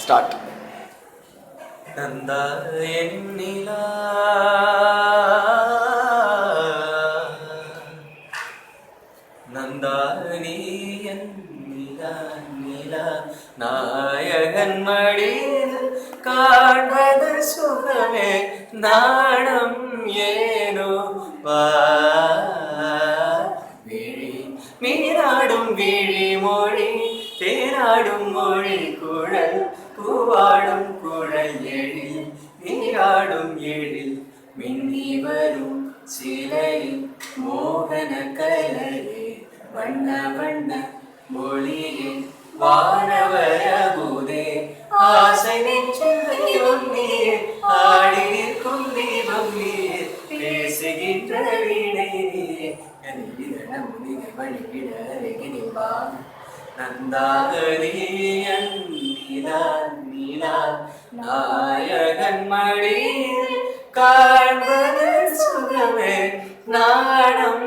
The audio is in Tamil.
ஸ்டார்ட். நந்தா எண்ணிலா நந்தா நீ எண்ணிலா நிலா நாயகன் மடியில் காண்பது சுகமே நாணம் ஏனோ வா விழி மீனாடும் விழி மொழி தேனாடும் மொழி குழல் பூவாடும் குழல் எழில் நீராடும் எழில் மின்னி வரும் சிலையில் மோகன கலையே வண்ண வண்ண மொழியே வானவர பூதே ஆசை நெஞ்சில் தெய்வம் நீயே ஆடி நிற்கும் தீபம் நீயே பேசுகின்ற வீணை நீயே வழிகிட அருகினிப்பா நந்தாகரியன் நிலா நிலா நாயகன் மடியில் காண்பது சுகமே நாணம்